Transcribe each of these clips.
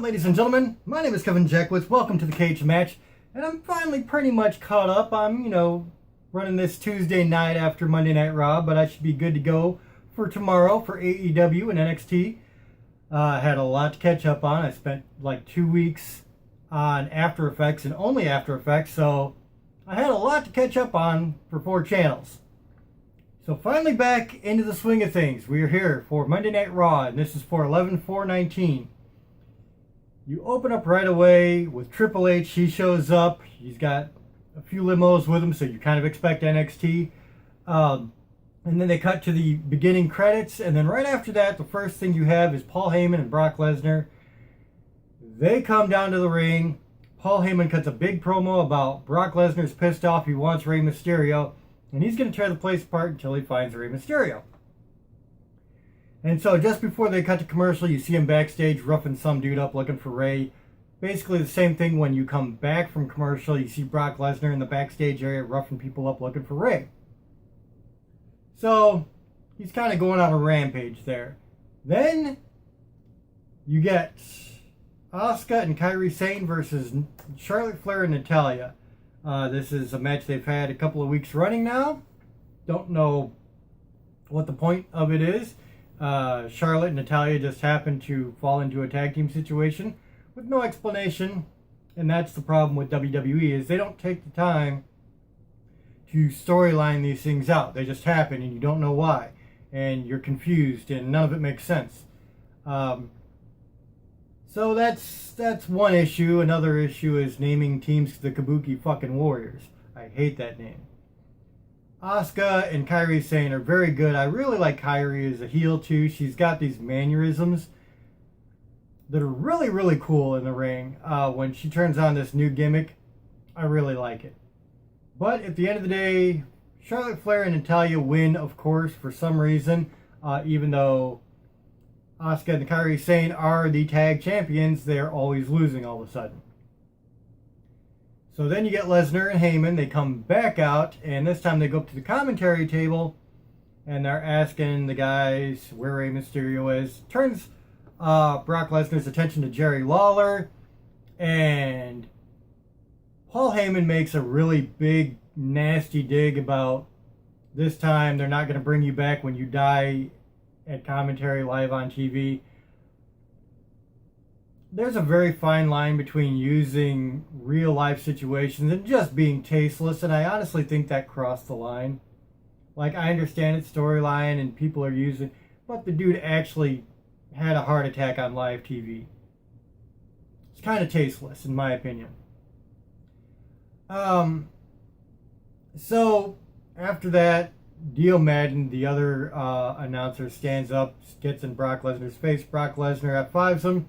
ladies and gentlemen, my name is Kevin Jackwitz. Welcome to the Kaged match, and I'm finally pretty much caught up. I'm, running this Tuesday night after Monday Night Raw, but I should be good to go for tomorrow for AEW and NXT. I had a lot to catch up on. I spent like 2 weeks on After Effects and only After Effects, so I had a lot to catch up on for 4 channels. So finally back into the swing of things. We are here for Monday Night Raw, and this is for 11/4/19. You open up right away with Triple H. He shows up. He's got a few limos with him, so you kind of expect NXT. And then they cut to the beginning credits, and then right after that, the first thing you have is Paul Heyman and Brock Lesnar. They come down to the ring. Paul Heyman cuts a big promo about Brock Lesnar's pissed off. He wants Rey Mysterio, and he's going to tear the place apart until he finds Rey Mysterio. And so just before they cut to commercial, you see him backstage roughing some dude up looking for Rey. Basically the same thing when you come back from commercial. You see Brock Lesnar in the backstage area roughing people up looking for Rey. So he's kind of going on a rampage there. Then you get Asuka and Kairi Sane versus Charlotte Flair and Natalya. This is a match they've had a couple of weeks running now. Don't know what the point of it is. Charlotte and Natalya just happened to fall into a tag team situation with no explanation, and that's the problem with WWE is they don't take the time to storyline these things out. They just happen and you don't know why, and you're confused and none of it makes sense. So that's one issue. Another issue is naming teams the Kabuki fucking Warriors. I hate that name. Asuka and Kairi Sane are very good. I really like Kairi as a heel too. She's got these mannerisms that are really, really cool in the ring. When she turns on this new gimmick, I really like it. But at the end of the day, Charlotte Flair and Natalya win, of course, for some reason. Even though Asuka and Kairi Sane are the tag champions, they're always losing all of a sudden. So then you get Lesnar and Heyman. They come back out, and this time they go up to the commentary table, and they're asking the guys where Rey Mysterio is. Turns Brock Lesnar's attention to Jerry Lawler, and Paul Heyman makes a really big, nasty dig about this time they're not going to bring you back when you die at commentary live on TV. There's a very fine line between using real life situations and just being tasteless, and I honestly think that crossed the line. Like, I understand it's storyline and people are using, but the dude actually had a heart attack on live TV. It's kind of tasteless, in my opinion. So after that, Dio Madden, the other announcer, stands up, gets in Brock Lesnar's face. Brock Lesnar F5s him.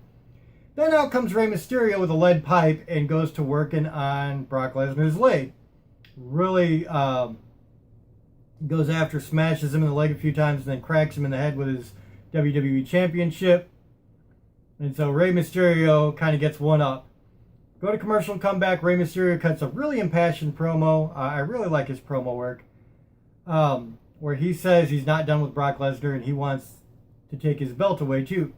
Then out comes Rey Mysterio with a lead pipe and goes to working on Brock Lesnar's leg. Really goes after, smashes him in the leg a few times, and then cracks him in the head with his WWE Championship. And so Rey Mysterio kind of gets one up. Go to commercial, come back. Rey Mysterio cuts a really impassioned promo. I really like his promo work. Where he says he's not done with Brock Lesnar and he wants to take his belt away too.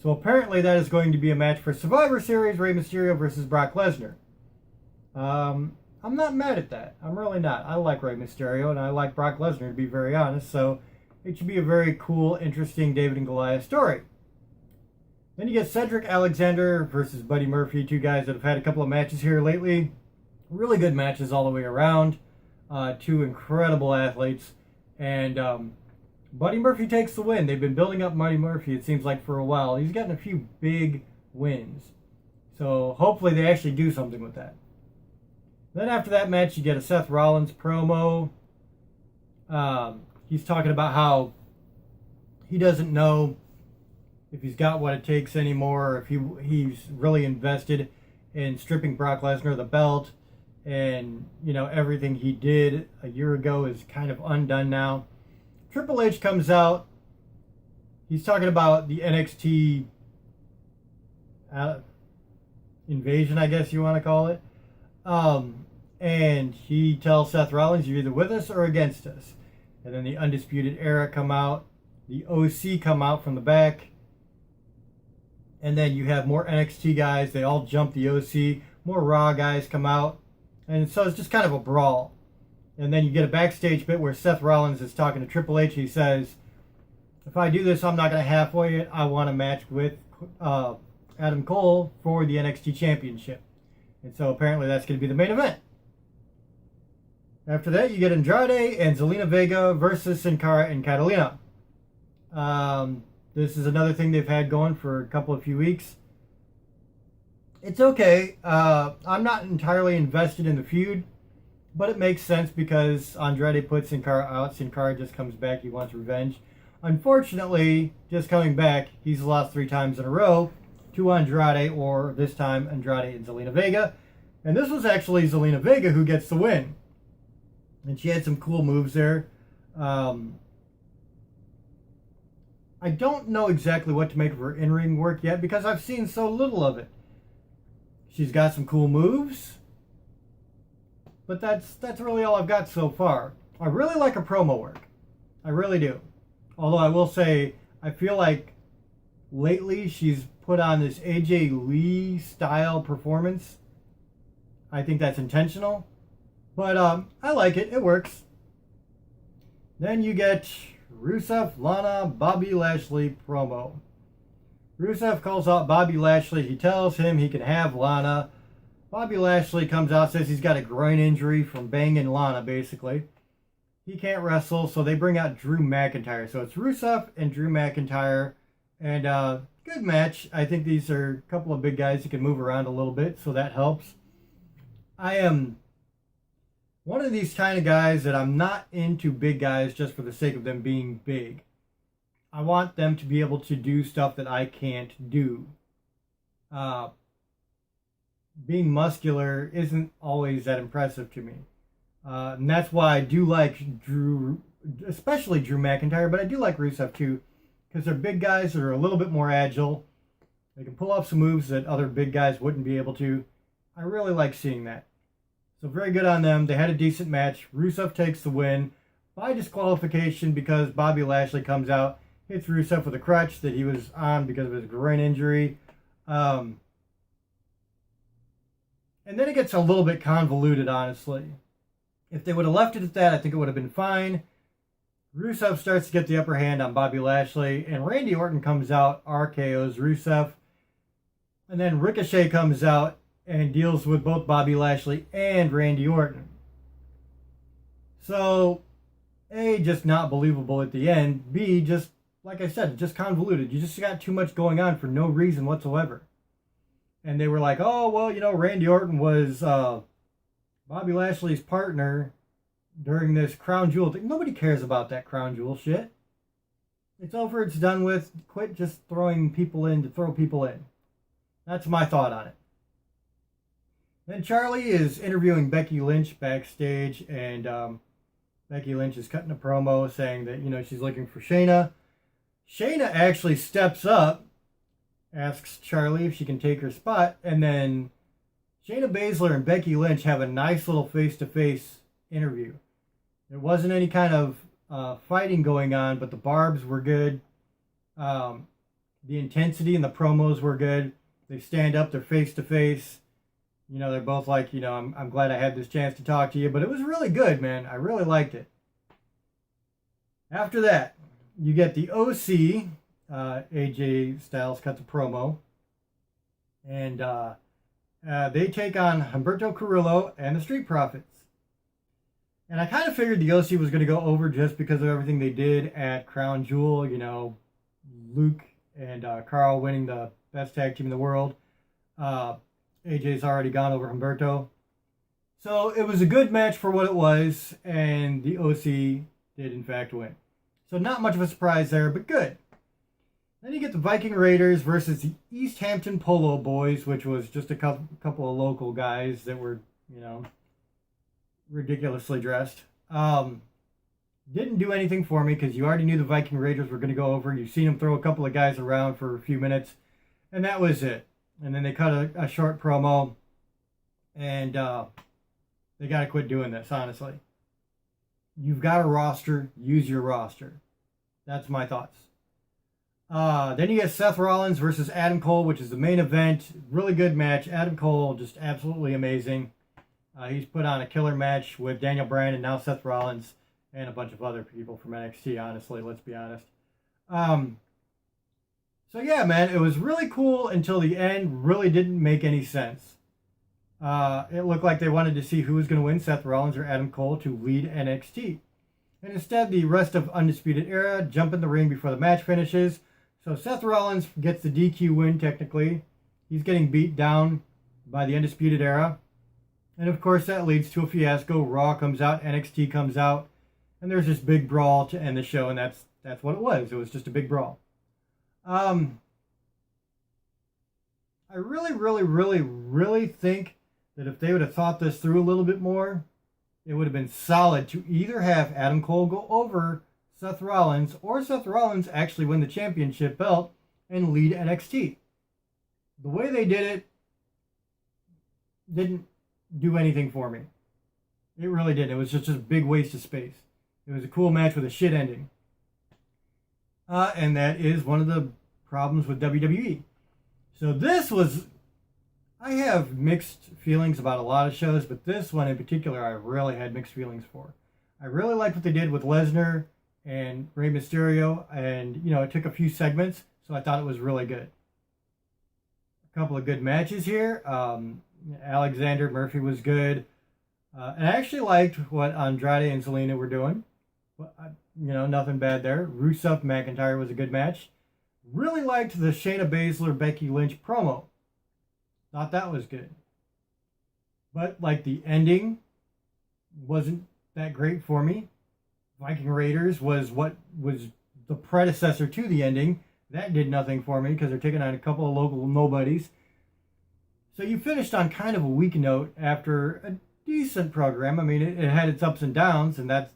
So apparently that is going to be a match for Survivor Series, Rey Mysterio versus Brock Lesnar. I'm not mad at that. I'm really not. I like Rey Mysterio and I like Brock Lesnar, to be very honest. So it should be a very cool, interesting David and Goliath story. Then you get Cedric Alexander versus Buddy Murphy, 2 guys that have had a couple of matches here lately. Really good matches all the way around. 2 incredible athletes. And Buddy Murphy takes the win. They've been building up Buddy Murphy, it seems like, for a while. He's gotten a few big wins. So hopefully they actually do something with that. Then after that match, you get a Seth Rollins promo. He's talking about how he doesn't know if he's got what it takes anymore, or if he's really invested in stripping Brock Lesnar of the belt. And, everything he did a year ago is kind of undone now. Triple H comes out. He's talking about the NXT invasion, I guess you want to call it. And he tells Seth Rollins, you're either with us or against us. And then the Undisputed Era come out. The OC come out from the back. And then you have more NXT guys. They all jump the OC. More Raw guys come out. And so it's just kind of a brawl. And then you get a backstage bit where Seth Rollins is talking to Triple H. He says, if I do this, I'm not going to halfway it. I want a match with Adam Cole for the NXT Championship. And so apparently that's going to be the main event. After that, you get Andrade and Zelina Vega versus Sin Cara and Catalina. This is another thing they've had going for a few weeks. It's okay. I'm not entirely invested in the feud, but it makes sense because Andrade puts Sin Cara out. Sin Cara just comes back. He wants revenge. Unfortunately, just coming back, he's lost 3 times in a row to Andrade, or this time Andrade and Zelina Vega. And this was actually Zelina Vega who gets the win. And she had some cool moves there. I don't know exactly what to make of her in-ring work yet because I've seen so little of it. She's got some cool moves, but that's really all I've got so far. I really like her promo work. I really do. Although I will say, I feel like lately she's put on this AJ Lee style performance. I think that's intentional. But I like it. It works. Then you get Rusev, Lana, Bobby Lashley promo. Rusev calls out Bobby Lashley. He tells him he can have Lana. Bobby Lashley comes out, says he's got a groin injury from banging Lana, basically. He can't wrestle, so they bring out Drew McIntyre. So it's Rusev and Drew McIntyre. And good match. I think these are a couple of big guys who can move around a little bit, so that helps. I am one of these kind of guys that I'm not into big guys just for the sake of them being big. I want them to be able to do stuff that I can't do. Being muscular isn't always that impressive to me. And that's why I do like Drew, especially Drew McIntyre, but I do like Rusev too, because they're big guys that are a little bit more agile. They can pull off some moves that other big guys wouldn't be able to. I really like seeing that. So very good on them. They had a decent match. Rusev takes the win by disqualification because Bobby Lashley comes out, hits Rusev with a crutch that he was on because of his groin injury. And then it gets a little bit convoluted, honestly. If they would have left it at that, I think it would have been fine. Rusev starts to get the upper hand on Bobby Lashley, and Randy Orton comes out, RKO's Rusev. And then Ricochet comes out and deals with both Bobby Lashley and Randy Orton. So, A, just not believable at the end. B, just, like I said, just convoluted. You just got too much going on for no reason whatsoever. And they were like, oh, well, you know, Randy Orton was Bobby Lashley's partner during this Crown Jewel thing. Nobody cares about that Crown Jewel shit. It's over, it's done with. Quit just throwing people in to throw people in. That's my thought on it. Then Charlie is interviewing Becky Lynch backstage, and Becky Lynch is cutting a promo saying that, you know, she's looking for Shayna. Shayna actually steps up, asks Charlie if she can take her spot, and then Shayna Baszler and Becky Lynch have a nice little face-to-face interview. There wasn't any kind of fighting going on, but the barbs were good. The intensity in the promos were good. They stand up, they're face-to-face. You know, they're both like, you know, I'm glad I had this chance to talk to you. But it was really good, man. I really liked it. After that, you get the OC. AJ Styles cut the promo. And they take on Humberto Carrillo and the Street Profits. And I kind of figured the OC was going to go over just because of everything they did at Crown Jewel. You know, Luke and Carl winning the best tag team in the world. AJ's already gone over Humberto. So it was a good match for what it was, and the OC did in fact win. So not much of a surprise there, but good. Then you get the Viking Raiders versus the East Hampton Polo Boys, which was just a couple of local guys that were, you know, ridiculously dressed. Didn't do anything for me because you already knew the Viking Raiders were going to go over. You've seen them throw a couple of guys around for a few minutes, and that was it. And then they cut a short promo, and they got to quit doing this, honestly. You've got a roster, use your roster. That's my thoughts. Then you get Seth Rollins versus Adam Cole, which is the main event. Really good match. Adam Cole, just absolutely amazing. He's put on a killer match with Daniel Bryan and now Seth Rollins and a bunch of other people from NXT, honestly, let's be honest. So yeah, man, it was really cool until the end. Really didn't make any sense. It looked like they wanted to see who was going to win, Seth Rollins or Adam Cole, to lead NXT. And instead, the rest of Undisputed Era jump in the ring before the match finishes. So Seth Rollins gets the DQ win, technically. He's getting beat down by the Undisputed Era. And of course, that leads to a fiasco. Raw comes out, NXT comes out, and there's this big brawl to end the show, and that's what it was. It was just a big brawl. I really think that if they would have thought this through a little bit more, it would have been solid to either have Adam Cole go over Seth Rollins or Seth Rollins actually win the championship belt and lead NXT. The way they did it didn't do anything for me. It really didn't. It was just a big waste of space. It was a cool match with a shit ending. And that is one of the problems with WWE. So this was... I have mixed feelings about a lot of shows, but this one in particular I really had mixed feelings for. I really liked what they did with Lesnar and Rey Mysterio, and, you know, it took a few segments, so I thought it was really good. A couple of good matches here. Alexander Murphy was good. And I actually liked what Andrade and Zelina were doing. You know, nothing bad there. Rusev McIntyre was a good match. Really liked the Shayna Baszler Becky Lynch promo. Thought that was good. But, like, the ending wasn't that great for me. Viking Raiders was what was the predecessor to the ending. That did nothing for me because they're taking on a couple of local nobodies. So you finished on kind of a weak note after a decent program. I mean, it had its ups and downs, and that's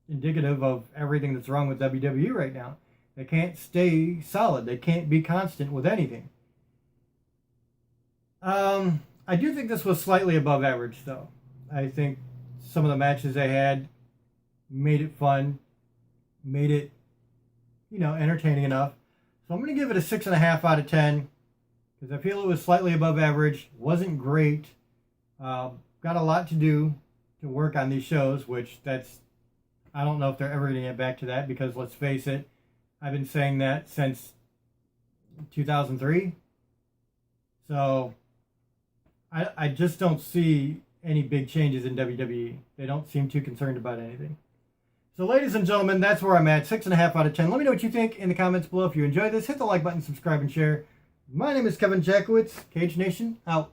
indicative of everything that's wrong with WWE right now. They can't stay solid. They can't be constant with anything. I do think this was slightly above average, though. I think some of the matches they had made it fun, made it, you know, entertaining enough. So I'm going to give it a 6.5 out of 10 because I feel it was slightly above average. Wasn't great. Got a lot to do to work on these shows, which I don't know if they're ever going to get back to that because let's face it, I've been saying that since 2003. So I just don't see any big changes in WWE. They don't seem too concerned about anything. So ladies and gentlemen, that's where I'm at. 6.5 out of 10. Let me know what you think in the comments below. If you enjoyed this, hit the like button, subscribe, and share. My name is Kevin Jackowitz. Kaged Nation, out.